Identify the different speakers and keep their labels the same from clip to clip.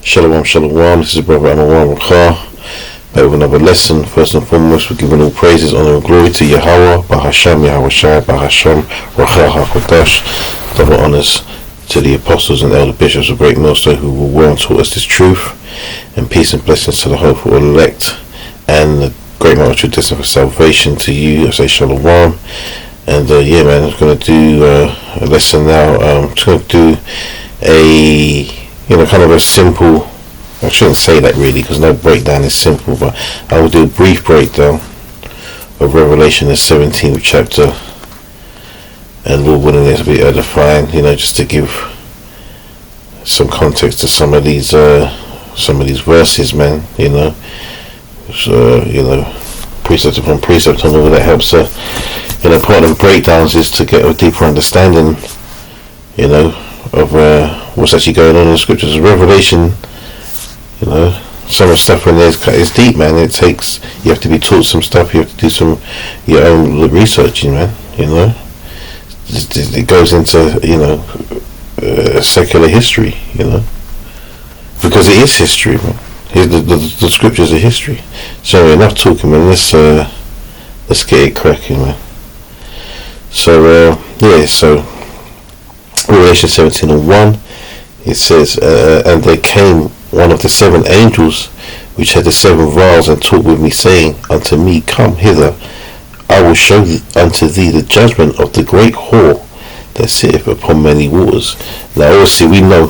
Speaker 1: Shalom, shalom. This is Brother Amaran Racha. Back with another lesson. First and foremost, we're giving all praises, honor, and glory to Yahweh, Bahasham, Yahweh Shai, Bahasham, Racha HaKodash. Double honors to the apostles and elder bishops of Great Millstone who will well and taught us this truth. And peace and blessings to the hopeful elect and the great multitude destined for salvation to you. I say shalom. And yeah, man, I'm going to do a lesson now. I'm just going to do kind of a simple, I shouldn't say that really because no breakdown is simple, but I will do a brief breakdown of Revelation the 17th chapter, and Lord willing it to be edifying, just to give some context to some of these verses, man, precept upon precept, and all that helps. Part of the breakdowns is to get a deeper understanding, of what's actually going on in the scriptures. Revelation, some of the stuff in there is deep, man. You have to be taught some stuff. You have to do your own researching, man. It goes into secular history, because it is history, man. The scriptures are history. So enough talking, man. Let's get it cracking, man. So Revelation 17:1, it says, and there came one of the seven angels which had the seven vials, and talked with me, saying unto me, Come hither, I will show unto thee the judgment of the great whore that sitteth upon many waters. Now obviously we know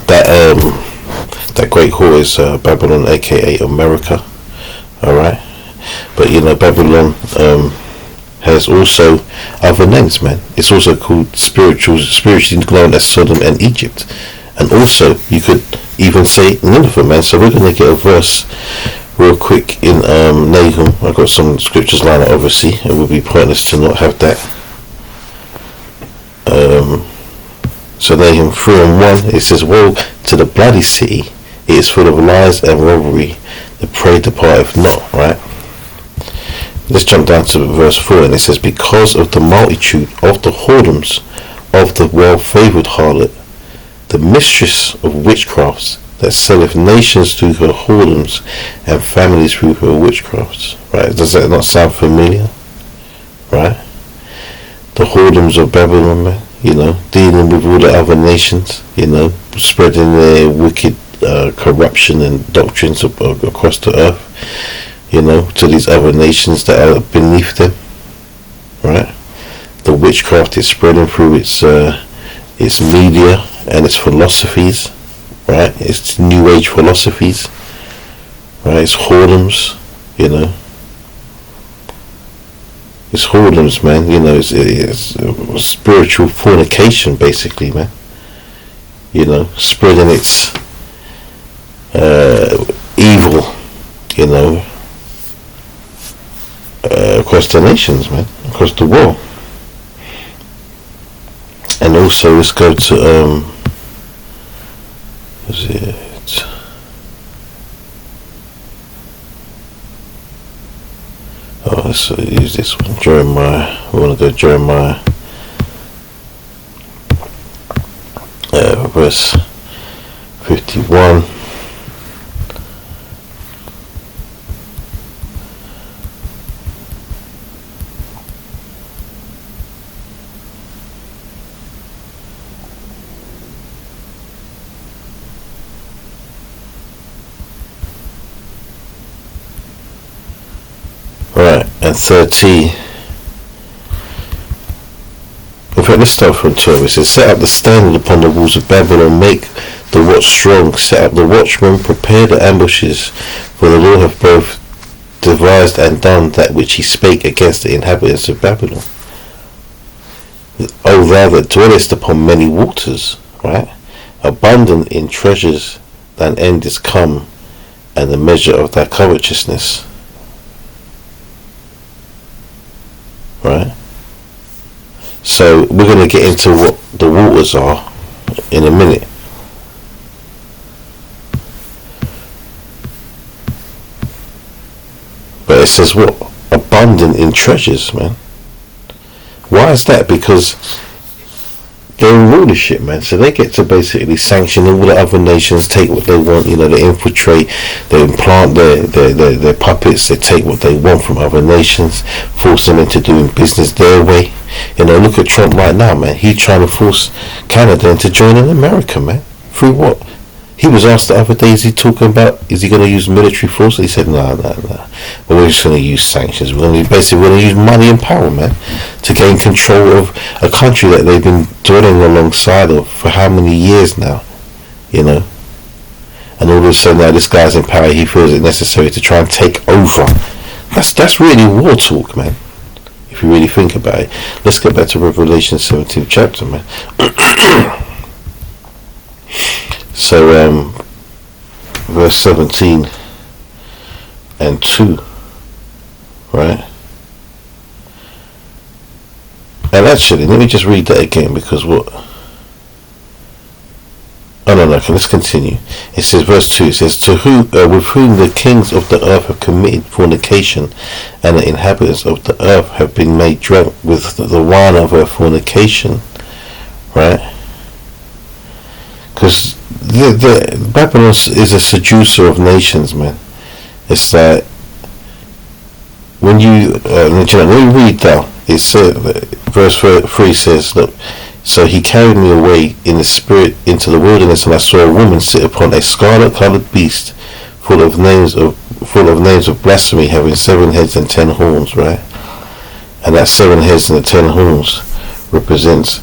Speaker 1: that great whore is Babylon, aka America. Alright, but Babylon has also other names, man. It's also called spiritually known as Sodom and Egypt, and also you could even say Nineveh, man. So we're going to get a verse real quick in Nahum. I've got some scriptures lined up, obviously. It would be pointless to not have that. So Nahum 3:1, it says, Woe to the bloody city, it is full of lies and robbery, the prey departeth not. Right? Let's jump down to verse 4, and it says, Because of the multitude of the whoredoms of the well-favoured harlot, the mistress of witchcrafts, that selleth nations through her whoredoms, and families through her witchcrafts. Right? Does that not sound familiar? Right? The whoredoms of Babylon, man, dealing with all the other nations, spreading their wicked corruption and doctrines across the earth, to these other nations that are beneath them, right? The witchcraft is spreading through its media and its philosophies, right? It's new age philosophies, right? It's whoredoms, It's whoredoms, man. It's spiritual fornication, basically, man. Spreading its evil, across the nations, man, across the world. And also let's go to let's use this one, Jeremiah. We want to go Jeremiah verse 51. Right, and 13. In fact, let's start from 12. It says, Set up the standard upon the walls of Babylon, make the watch strong, set up the watchmen, prepare the ambushes, for the Lord hath both devised and done that which he spake against the inhabitants of Babylon. O thou that dwellest upon many waters, right? Abundant in treasures, thine end is come, and the measure of thy covetousness. Right? So we're going to get into what the waters are in a minute. But it says what? Abundant in treasures, man. Why is that? Because They're in rulership, man. So they get to basically sanction all the other nations, take what they want. They infiltrate, they implant their puppets. They take what they want from other nations, force them into doing business their way. Look at Trump right now, man. He's trying to force Canada into joining America, man. Through what? He was asked the other day, is he talking about, is he going to use military force? He said, no. But we're just going to use sanctions. We're going to use money and power, man, to gain control of a country that they've been dwelling alongside of for how many years now, And all of a sudden now this guy's in power, he feels it necessary to try and take over. That's really war talk, man, if you really think about it. Let's get back to Revelation 17th chapter, man. So, verse 17 and 2, right? And actually, let me just read that again, because what? Oh, no, okay, let's continue. It says, verse 2, it says, with whom the kings of the earth have committed fornication, and the inhabitants of the earth have been made drunk with the wine of her fornication, right? Because the Babylon is a seducer of nations, man. It's that when you read down, it said, verse 3 says, look, so he carried me away in the spirit into the wilderness, and I saw a woman sit upon a scarlet-coloured beast, full of names of blasphemy, having 7 heads and 10 horns, right? And that 7 heads and the 10 horns represents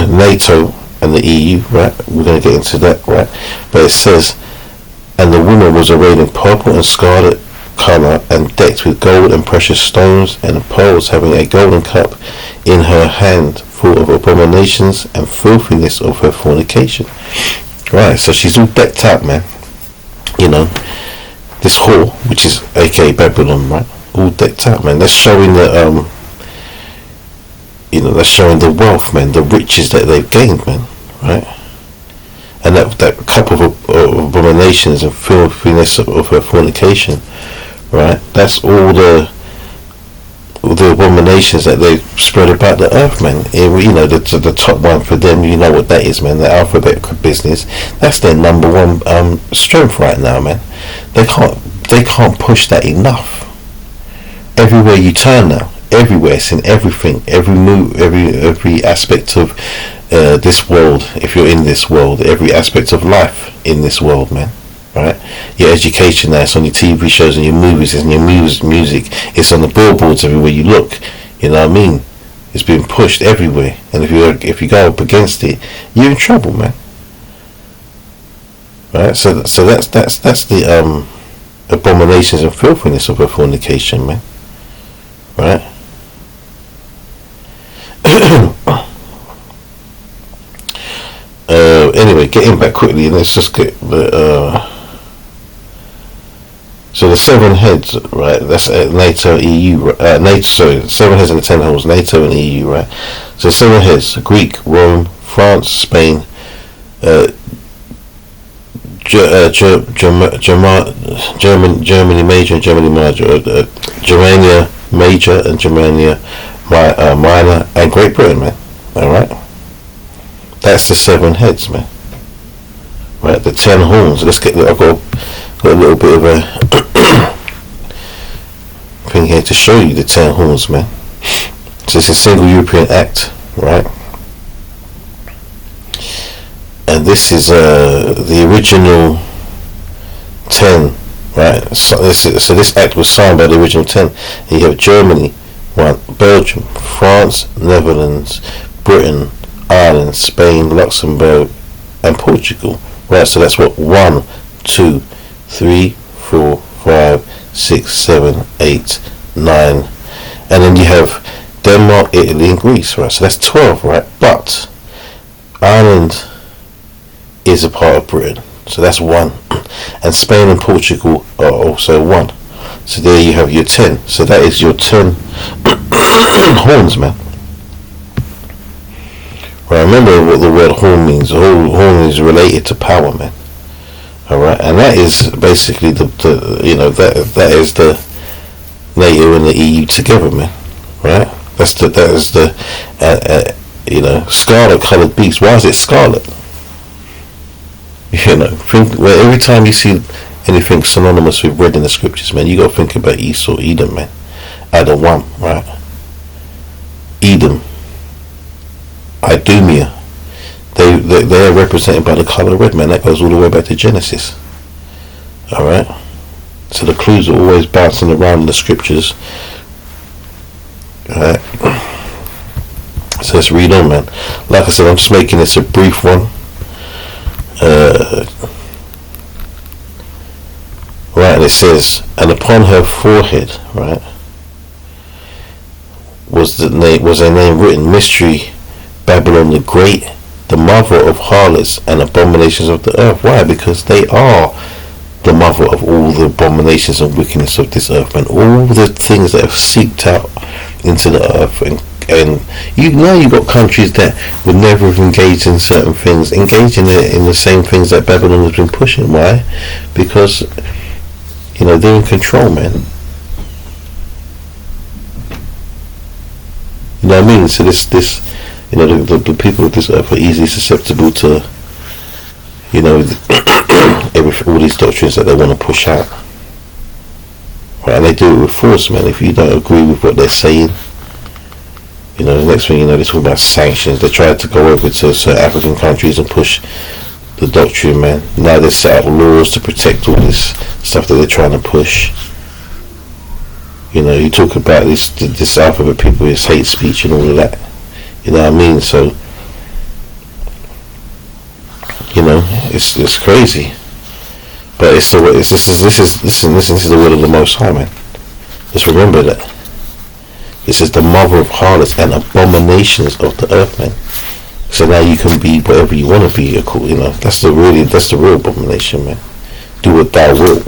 Speaker 1: NATO and the EU, right? We're going to get into that, right? But it says, and the woman was arrayed in purple and scarlet colour, and decked with gold and precious stones, and pearls, having a golden cup in her hand, full of abominations and filthiness of her fornication. Right, so she's all decked out, man. This whore, which is aka Babylon, right? All decked out, man. That's showing the that's showing the wealth, man, the riches that they've gained, man, right? And that cup of abominations and filthiness of her fornication, right? That's all the abominations that they spread about the earth, man. The top one for them, you know what that is, man. The alphabet business. That's their number one strength right now, man. They can't push that enough. Everywhere you turn now, everywhere, it's in everything, every move, every aspect of this world. If you're in this world, every aspect of life in this world, man. Right? Your education now, it's on your TV shows and your movies, it's in your music, it's on the billboards everywhere you look. You know what I mean? It's being pushed everywhere, and if you go up against it, you're in trouble, man. Right? So that's the abominations and filthiness of a fornication, man. Right? Anyway, getting back quickly, let's just get so the 7 heads, right? That's NATO, EU, NATO. Sorry, 7 heads and the 10 horns, NATO and EU, right? So 7 heads: Greek, Rome, France, Spain, Germany major and Germany minor, Germania major and Germania minor, and Great Britain, man. All right. That's the 7 heads, man. Right, the 10 horns. Let's get. I've got a little bit of a thing here to show you the 10 horns, man. So it's a single European act, right? And this is the original 10, right? So this act was signed by the original 10. And you have Germany, 1, Belgium, France, Netherlands, Britain, Ireland, Spain, Luxembourg, and Portugal. Right, so that's what 1, 2, 3, 4, 5, 6, 7, 8, 9, and then you have Denmark, Italy, and Greece. Right, so that's 12, right? But Ireland is a part of Britain, so that's 1, and Spain and Portugal are also 1. So there you have your 10. So that is your 10 horns, man. Right, remember what the word horn means. The whole horn is related to power, man. All right, and that is basically that is the NATO and the EU together, man. Right, that is the Scarlet colored beast. Why is it scarlet? Think every time you see anything synonymous with red in the scriptures, man, you got to think about Esau, Edom, man. Adam, right? Edom, Idumea. They are represented by the color red, man. That goes all the way back to Genesis. All right. So the clues are always bouncing around in the scriptures. All right. So let's read on, man. Like I said, I'm just making this a brief one. Right, and it says, and upon her forehead, right, was a name written, Mystery, Babylon the Great, the mother of harlots and abominations of the earth. Why? Because they are the mother of all the abominations and wickedness of this earth, and all the things that have seeped out into the earth. And you've got countries that would never have engaged in certain things, engaging in the same things that Babylon has been pushing. Why? Because they're in control, man. You know what I mean? So this the people of this earth are easily susceptible to all these doctrines that they want to push out. Right, and they do it with force, man. If you don't agree with what they're saying, the next thing they're talking about sanctions. They tried to go over to certain African countries and push the doctrine, man. Now they set up laws to protect all this stuff that they're trying to push. You talk about this alphabet people, it's hate speech and all of that. You know what I mean? So, it's crazy. But this is the word of the Most High, man. Just remember that. This is the mother of harlots and abominations of the earth, man. So now you can be whatever you want to be. That's the real abomination, man. Do what thou wilt,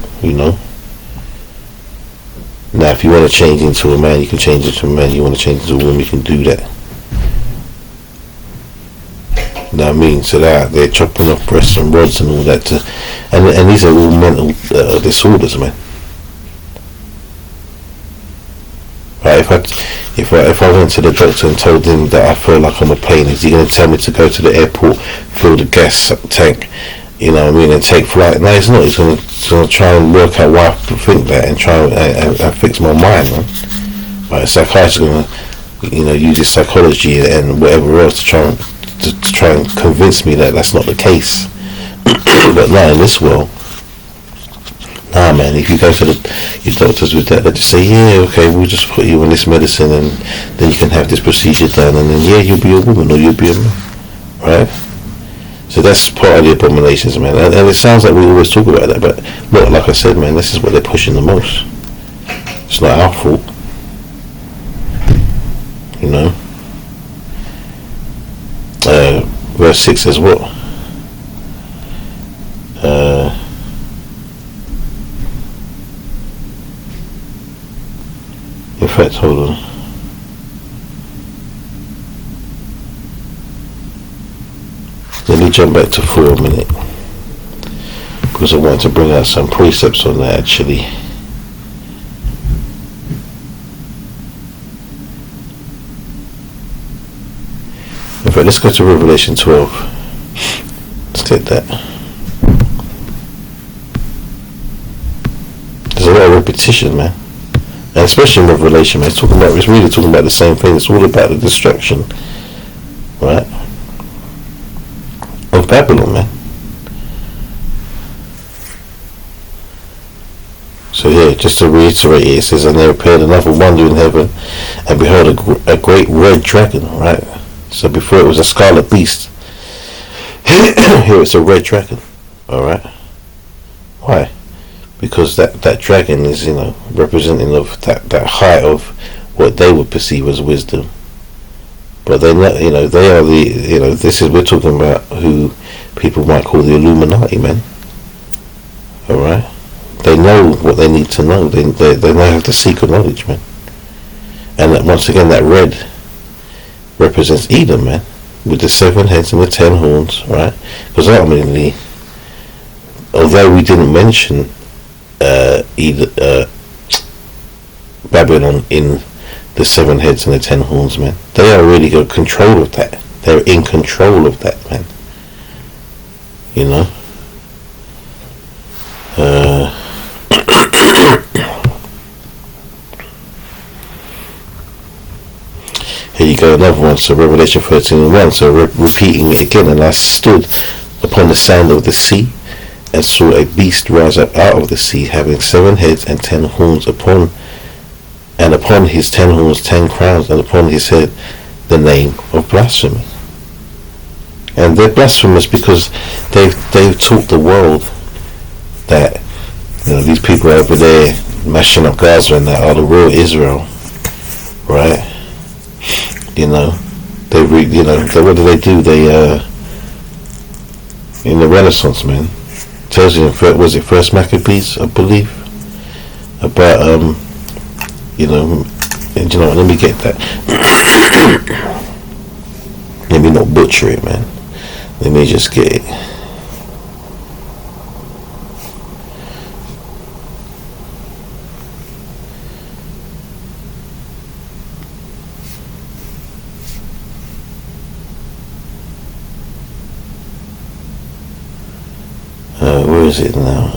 Speaker 1: Now, if you want to change into a man, you can change into a man. You want to change into a woman, you can do that. You know what I mean? So they're chopping off breasts and rods and all that. And these are all mental disorders, man. Right? If I went to the doctor and told him that I feel like I'm a plane, is he going to tell me to go to the airport, fill the gas tank, and take flight? No, he's not. He's going to try and work out why I think that and try and fix my mind, man. Right? A psychiatrist is going to, use his psychology and whatever else to try and convince me that that's not the case. But no, in this world, nah, man, if you go to your doctors with that, they just say, yeah, okay, we'll just put you on this medicine and then you can have this procedure done, and then, yeah, you'll be a woman or you'll be a man, right? So that's part of the abominations, man. And it sounds like we always talk about that, but look, like I said, man, this is what they're pushing the most. It's not our fault. Verse 6 says what? In fact, hold on. Let me jump back to 4 a minute, because I want to bring out some precepts on that actually. In fact, let's go to Revelation 12. Let's get that. There's a lot of repetition, man. And especially in Revelation, man, it's really talking about the same thing. It's all about the destruction, right, of Babylon, man. So yeah, just to reiterate it says, and there appeared another wonder in heaven, and behold a great red dragon, right? So before it was a scarlet beast, here it's a red dragon, alright? Why? Because that dragon is, representing of that height of what they would perceive as wisdom. But they're not, they are we're talking about who people might call the Illuminati, man. Alright? They know what they need to know. They now have the secret knowledge, man. And once again, that red represents Edom, man, with the 7 heads and the 10 horns, right? Because ultimately, although we didn't mention Babylon in the 7 heads and the 10 horns, man, they are really got control of that. They're in control of that, man. You know. Here you go, another one. So Revelation 13:1. So repeating it again. And I stood upon the sand of the sea, and saw a beast rise up out of the sea, having 7 heads and 10 horns upon his 10 horns 10 crowns, and upon his head the name of blasphemy. And they're blasphemous because they've taught the world that, you know, these people over there mashing up Gaza and that are the real Israel, right? You know, what do they do? They in the Renaissance, man, tells you, was it First Maccabees, I believe, about you know, and you know what? Let me get that. Let me not butcher it, man. Let me just get it. Where is it now?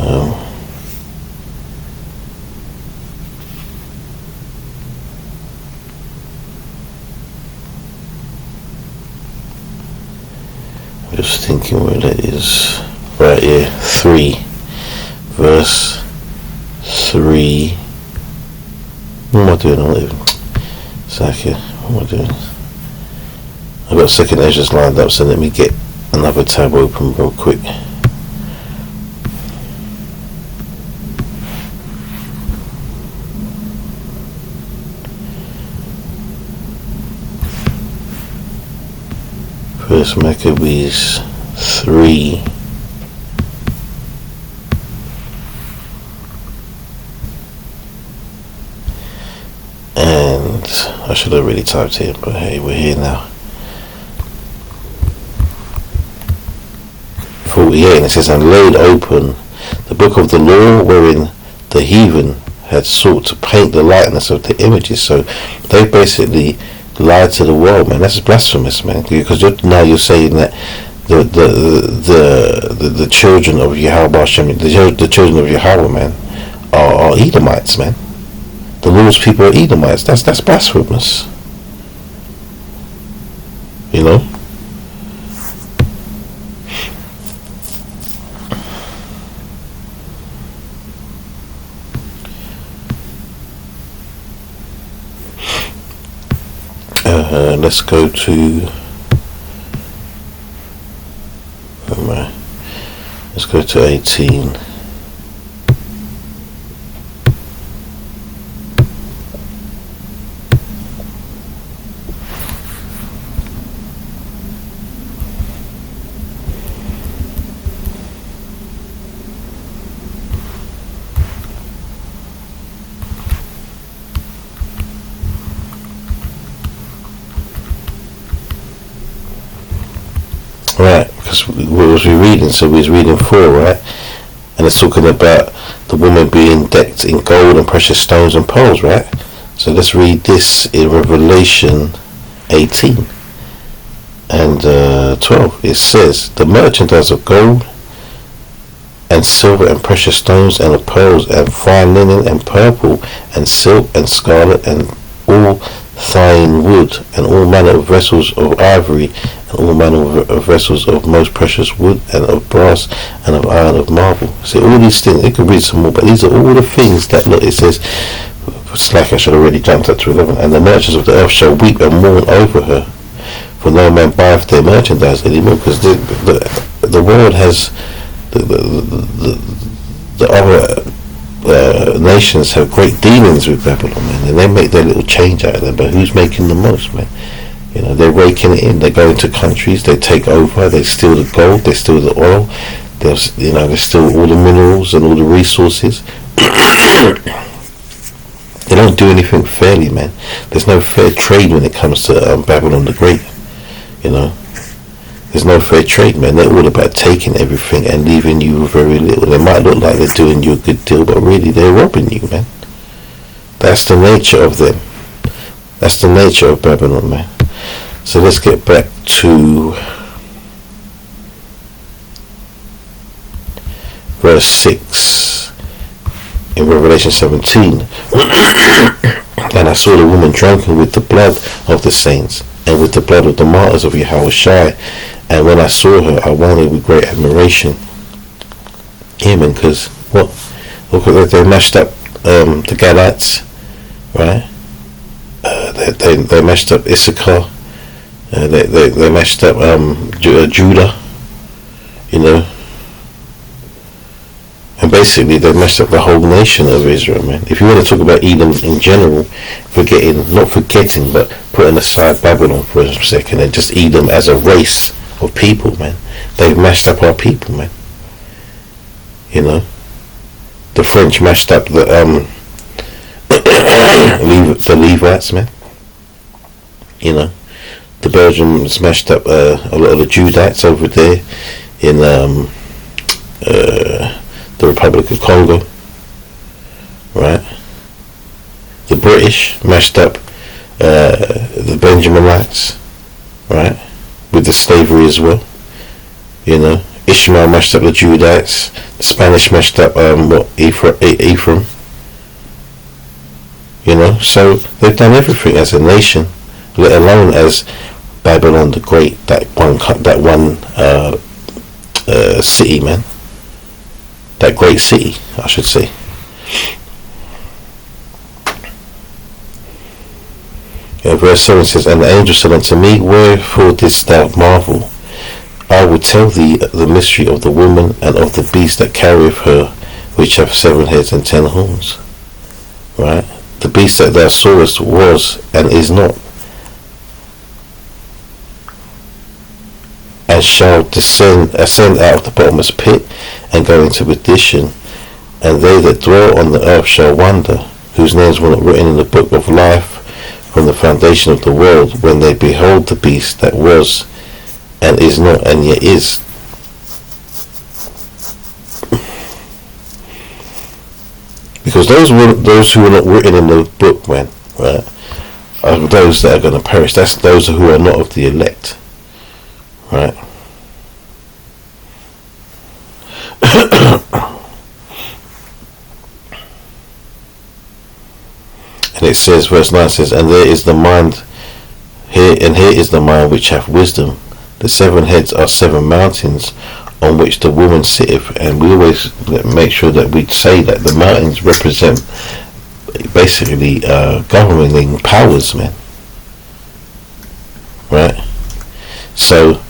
Speaker 1: I'm just thinking where that is. Right here, 3, verse 3. What am I doing? I'm leaving. Exactly. What am I doing? I've got 2nd Ezra's lined up, so let me get another tab open real quick. First Maccabees 3. And I should have really typed it, but hey, we're here now. 48, and it says, and laid open the book of the law, wherein the heathen had sought to paint the likeness of the images. So they basically lied to the world, man. That's blasphemous, man. Because now you're saying that the children of Yahweh, the children of Yahweh, man, are Edomites, man. The Lord's people are Edomites. That's blasphemous. You know. Let's go to. Let's go to 18. Right, because what was we reading? So we was reading 4, right? And it's talking about the woman being decked in gold and precious stones and pearls, right? So let's read this in Revelation 18 and 12. It says, the merchandise of gold and silver and precious stones and of pearls and fine linen and purple and silk and scarlet and all fine wood and all manner of vessels of ivory and all manner of vessels of most precious wood and of brass and of iron of marble. See, all these things, you can read some more, but these are all the things that, look, it says, slack, I should have already jumped up to 11, and the merchants of the earth shall weep and mourn over her, for no man buyeth their merchandise anymore, because the world has, the other nations have great dealings with Babylon, man, and they make their little change out of them, but who's making the most, man? You know, they're raking it in. They go into countries, they take over, they steal the gold, they steal the oil, they steal all the minerals and all the resources. They don't do anything fairly, man. There's no fair trade when it comes to Babylon the Great. You know, there's no fair trade, man. They're all about taking everything and leaving you with very little. They might look like they're doing you a good deal, but really they're robbing you, man. That's the nature of them. That's the nature of Babylon, man. So let's get back to verse 6 in Revelation 17. And I saw the woman drunken with the blood of the saints and with the blood of the martyrs of Yahushua. And when I saw her, I wondered with great admiration. Amen. Because what? Look at they mashed up the Gadites, right? They mashed up Issachar. They mashed up Judah. You know. And basically they messed up the whole nation of Israel, man. If you want to talk about Edom in general, not forgetting, but putting aside Babylon for a second and just Edom as a race of people, man. They've mashed up our people, man. You know. The French mashed up the Levites, man. You know. The Belgians mashed up a lot of the Judites over there in the Republic of Congo, right? The British mashed up the Benjaminites, right? With the slavery as well, you know. Ishmael mashed up the Judites. The Spanish mashed up Ephraim. You know, so they've done everything as a nation, let alone as Babylon the Great, that one city, man. That great city, I should say. Yeah, verse 7 says, and the angel said unto me, wherefore didst thou marvel? I will tell thee the mystery of the woman and of the beast that carrieth her, which have 7 heads and 10 horns. Right? The beast that thou sawest was and is not, and shall ascend out of the bottomless pit, and go into perdition, and they that dwell on the earth shall wonder, whose names were not written in the book of life from the foundation of the world, when they behold the beast that was, and is not, and yet is. Because those who are not written in the book, man, right, are those that are going to perish. That's those who are not of the elect, right? And it says, verse 9 says, and there is the mind here, and here is the mind which hath wisdom. The 7 heads are 7 mountains on which the woman sitteth, and we always make sure that we say that the mountains represent basically governing powers, man. Right? So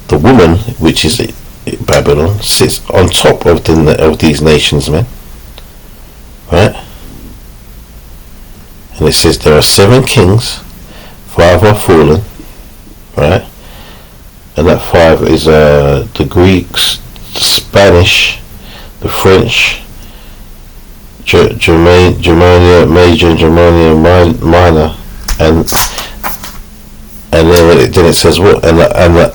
Speaker 1: the woman, which is Babylon, sits on top of these nations, man. Right? And it says there are 7 kings, 5 are fallen, right? And that 5 is the Greeks, the Spanish, the French, Germania Major and Germania Minor, and then it says what? And that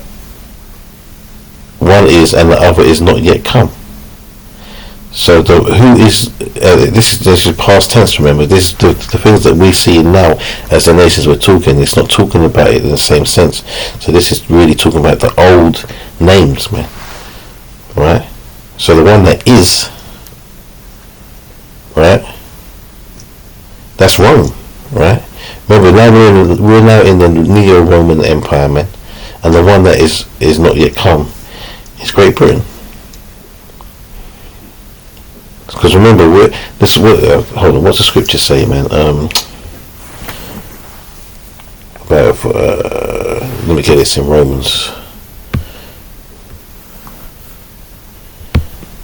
Speaker 1: one is, and the other is not yet come. So who is this is past tense. Remember, this the things that we see now as the nations we're talking. It's not talking about it in the same sense. So this is really talking about the old names, man. Right. So the one that is, right, that's Rome, right. Remember, now we're now in the Neo-Roman Empire, man, and the one that is not yet come is Great Britain. Because remember, hold on, what's the scripture say, man? Let me get this in Romans.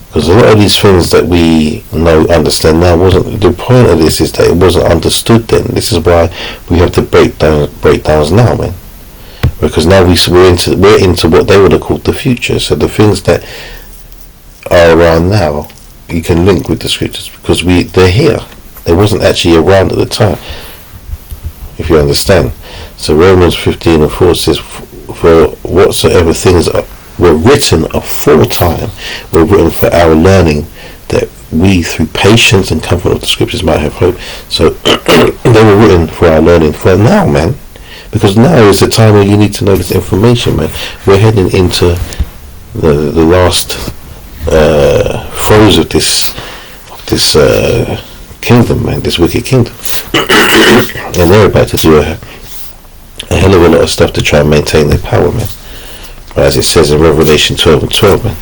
Speaker 1: Because a lot of these things that we understand now wasn't, the point of this is that it wasn't understood then. This is why we have to breakdowns now, man. Because now we're into what they would have called the future. So the things that are around now, you can link with the scriptures because they're here. They wasn't actually around at the time, if you understand. So Romans 15:4 says, for whatsoever things were written aforetime were written for our learning, that we through patience and comfort of the scriptures might have hope. So they were written for our learning for now, man, because now is the time where you need to know this information, man. We're heading into the last throes of this kingdom, man, this wicked kingdom. And they're about to do a hell of a lot of stuff to try and maintain their power, man. As it says in Revelation 12:12, man.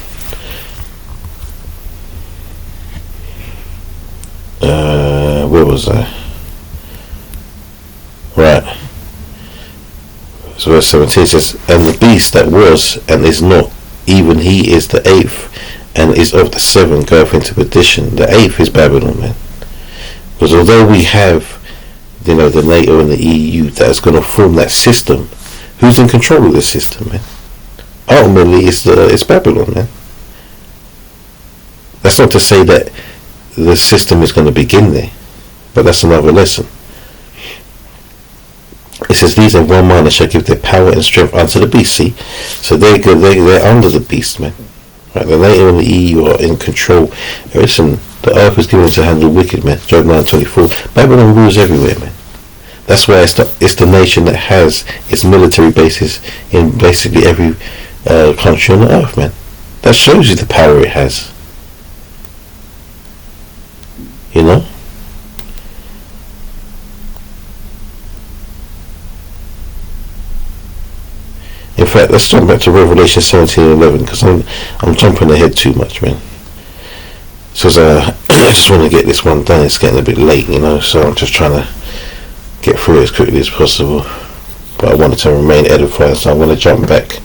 Speaker 1: Where was I? Right. So verse 17 says, and the beast that was and is not, even he is the eighth, and is of the seven, goeth into perdition. The eighth is Babylon, man. Because although we have, the NATO and the EU that is going to form that system, who's in control of the system, man? Ultimately, it's Babylon, man. That's not to say that the system is going to begin there, but that's another lesson. It says, these are one mind that shall give their power and strength unto the beast. See, so they're under the beast, man. Right, the NATO and the EU are in control. Listen, the earth is given to handle wicked, man. Job 9:24. Babylon rules everywhere, man. That's why it's the nation that has its military bases in basically every country on the earth, man. That shows you the power it has. You know? In fact, let's jump back to Revelation 17:11, because I'm jumping ahead too much, man. So I just want to get this one done. It's getting a bit late, so I'm just trying to get through it as quickly as possible. But I wanted to remain edified, so I'm going to jump back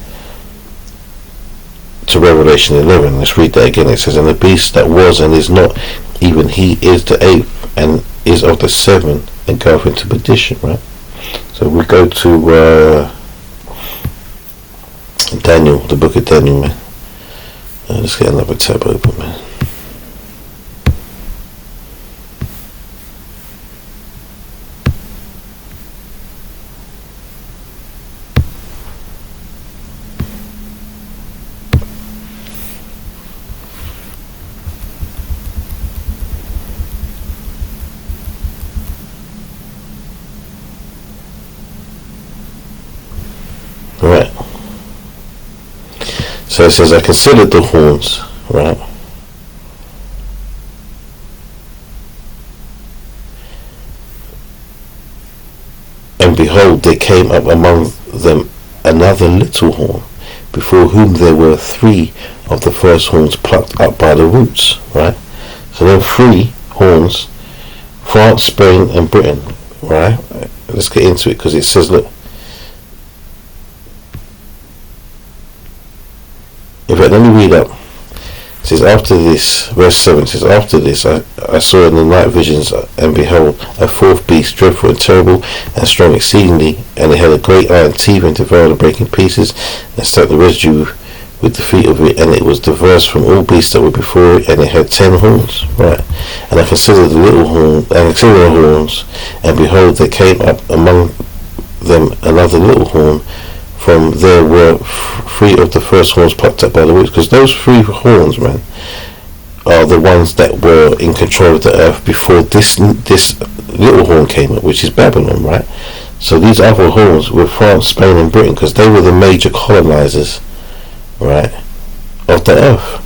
Speaker 1: to Revelation 11. Let's read that again. It says, and the beast that was and is not, even he is the eighth, and is of the seven, and goeth into perdition, right? So we go to Daniel, the book of Daniel, man. Let's get another tab open, man. Right. So it says, I considered the horns, right? And behold, there came up among them another little horn, before whom there were three of the first horns plucked up by the roots, right? So there are three horns, France, Spain, and Britain, right? Let's get into it, because it says, look, in fact, let me read up. It says, after this, verse 7 says, after this I saw in the night visions, and behold, a fourth beast, dreadful and terrible, and strong exceedingly, and it had a great iron teeth, and devoured the breaking pieces, and stuck the residue with the feet of it, and it was diverse from all beasts that were before it, and it had 10 horns, right? And I considered the little horn, and considered the horns, and behold, there came up among them another little horn. From there were three of the first horns plucked up by the roots, because those three horns, man, are the ones that were in control of the earth before this little horn came up, which is Babylon, right? So these other horns were France, Spain, and Britain, because they were the major colonizers, right, of the earth,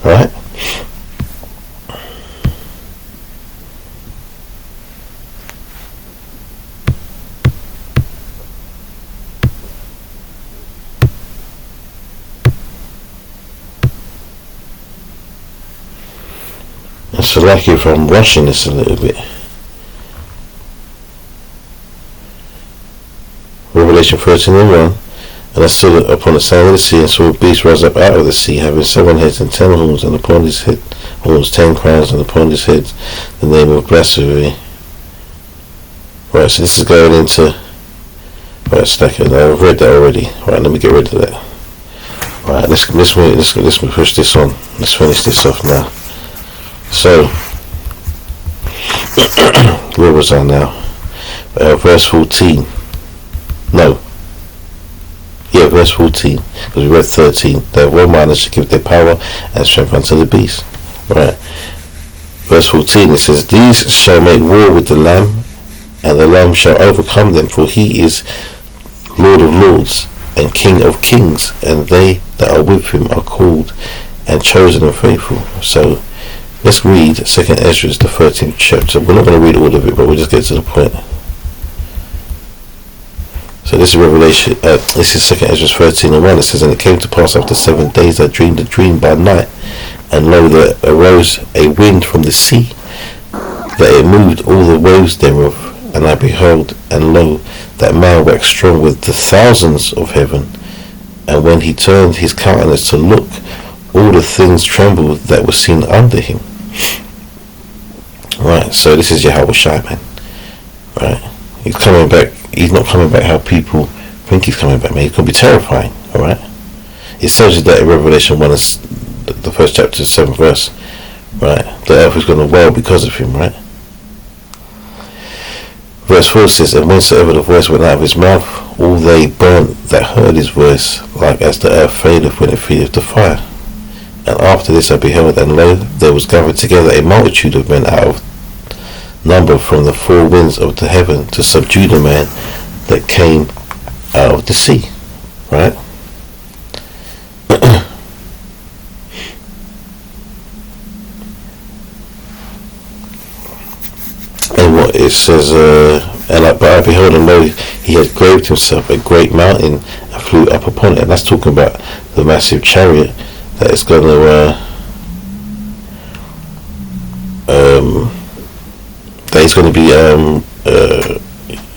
Speaker 1: right? So like if I'm rushing this a little bit. Revelation 13:1. And I stood upon the sand of the sea, and saw a beast rise up out of the sea, having 7 heads and 10 horns, and upon his head horns 10 crowns, and upon his head the name of blasphemy. Right, so this is going into, right, second. I've read that already. Right, let me get rid of that. Right, let's push this on. Let's finish this off now. So, where was I now? Verse 14. No. Yeah, verse 14. Because we read 13. That one mind should give their power and strength unto the beast. Right. Verse 14, it says, these shall make war with the Lamb, and the Lamb shall overcome them, for he is Lord of lords and King of kings, and they that are with him are called and chosen and faithful. So let's read 2nd Ezra, the 13th chapter. We're not going to read all of it, but we'll just get to the point. So this is Revelation, this is 2nd Ezra 13:1. It says, and it came to pass after 7 days, I dreamed a dream by night, and lo, there arose a wind from the sea, that it moved all the waves thereof. And I beheld, and lo, that man waxed strong with the thousands of heaven. And when he turned his countenance to look, all the things trembled that were seen under him. Right, so this is Yahweh Shai, man. Right, he's coming back. He's not coming back how people think he's coming back, man. He's going to be terrifying, alright? It tells you that in Revelation 1, the first chapter, 7th verse, right? The earth is going to wail because of him, right? Verse 4 says, and whensoever the voice went out of his mouth, all they burnt that heard his voice, like as the earth fadeth when it feedeth the fire. And after this I beheld, and lo, there was gathered together a multitude of men out of number from the four winds of the heaven, to subdue the man that came out of the sea. Right? And what it says, but I beheld, and lo, he had graved himself a great mountain and flew up upon it. And that's talking about the massive chariot that is going to that he's going to be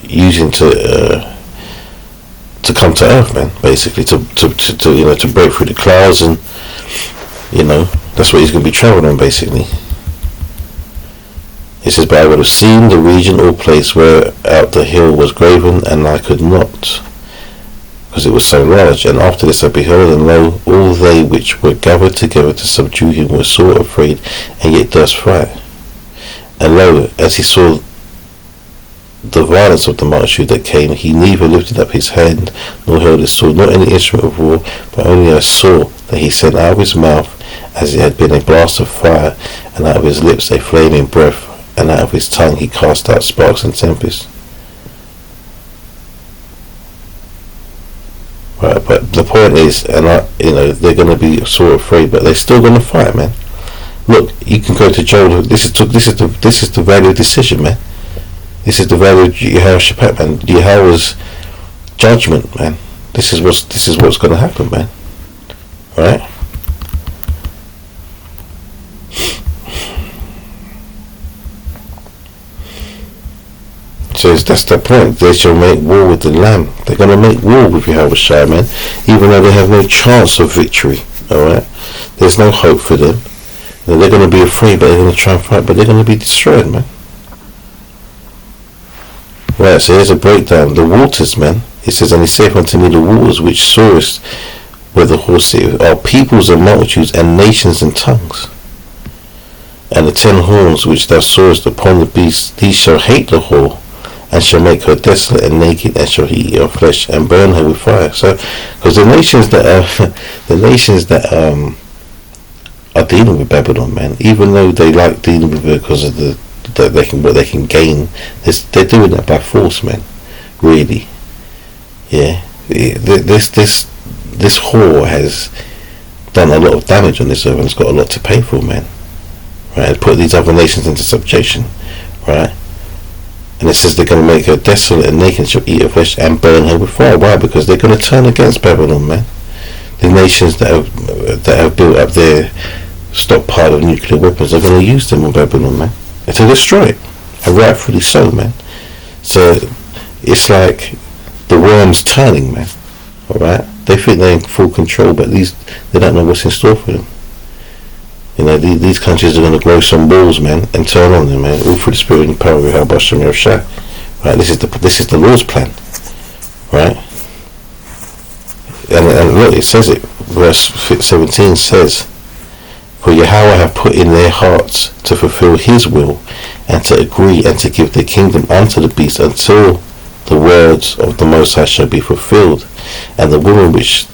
Speaker 1: using to come to Earth, man. Basically, to to break through the clouds, and that's what he's going to be traveling on, basically. It says, but I would have seen the region or place where out the hill was graven, and I could not, because it was so large. And after this I beheld, and lo, all they which were gathered together to subdue him were sore afraid, and yet durst fight. And lo, as he saw the violence of the multitude that came, he neither lifted up his hand, nor held his sword, nor any instrument of war, but only I saw that he sent out of his mouth, as it had been a blast of fire, and out of his lips a flaming breath, and out of his tongue he cast out sparks and tempests. Right, but the point is, and they're going to be sore afraid, but they're still going to fight, man. Look, you can go to Joel. This is the value of decision, man. This is the value of Yahweh Shaphat, man. Yahweh's judgment, man. This is what's going to happen, man. Right? So that's the point. They shall make war with the Lamb. They're going to make war with Yahweh Shai, man, even though they have no chance of victory. Alright? There's no hope for them. They're going to be afraid, but they're going to try and fight, but they're going to be destroyed, man. Right, so here's a breakdown. The waters, man. It says, and he saith unto me, the waters which sawest where the horse sitteth are peoples and multitudes and nations and tongues. And the 10 horns which thou sawest upon the beast, these shall hate the whore, and shall make her desolate and naked, and shall eat her flesh and burn her with fire. So, because the nations that are dealing with Babylon, man, even though they like dealing with it because of what they can gain, they're doing that by force, man. Really, yeah. This whore has done a lot of damage on this earth, and it's got a lot to pay for, man. Right, and put these other nations into subjection, right? And it says they're going to make her desolate and naked, and she'll eat her flesh and burn her with fire. Why? Because they're going to turn against Babylon, man. The nations that have built up their stockpile of nuclear weapons are going to use them on Babylon, man, and to destroy it, and rightfully so, man. So it's like the worms turning, man. All right, they think they're in full control, but they don't know what's in store for them. These countries are going to grow some balls, man, and turn on them, man, all through the spirit and power of Yahweh Shai. Right, this is the Lord's plan, right? And look, it says it. Verse 17 says, for Yahweh have put in their hearts to fulfill His will, and to agree and to give the kingdom unto the beast, until the words of the Most High shall be fulfilled. And the woman which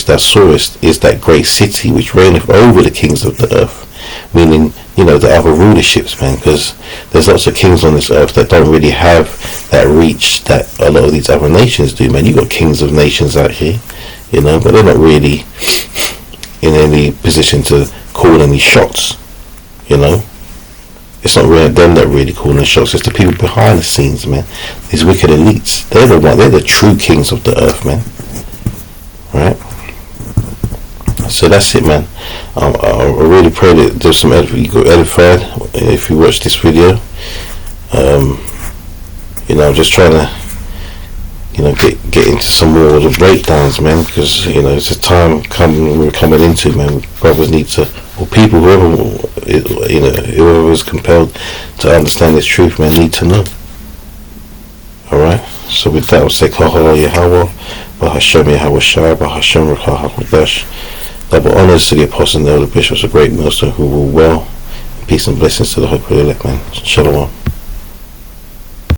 Speaker 1: thou sawest is that great city which reigneth over the kings of the earth. meaning, you know, the other rulerships, man, because there's lots of kings on this earth that don't really have that reach that a lot of these other nations do, man. You got kings of nations out here, you know, but they're not really in any position to call any shots, you know. It's not really them that really calling the shots. It's the people behind the scenes, man. These wicked elites. They're the one. They're the true kings of the earth, man. Right. So that's it, man. I really pray that there's some you got edified if you watch this video. You know, I'm just trying to, you know, get into some more of the breakdowns, man, because, you know, it's a time we're coming into, man. Brothers need to, or people, whoever, you know, whoever is compelled to understand this truth, man, need to know. Alright? So with that, I'll say Kahala Yahweh, Bahashem Yahweh Shai, Bahashem Rakah HaKodesh. Double honors to the apostles and the elder bishops, a great millstone who rule well. Peace and blessings to the hope of the elect, man. Shalom.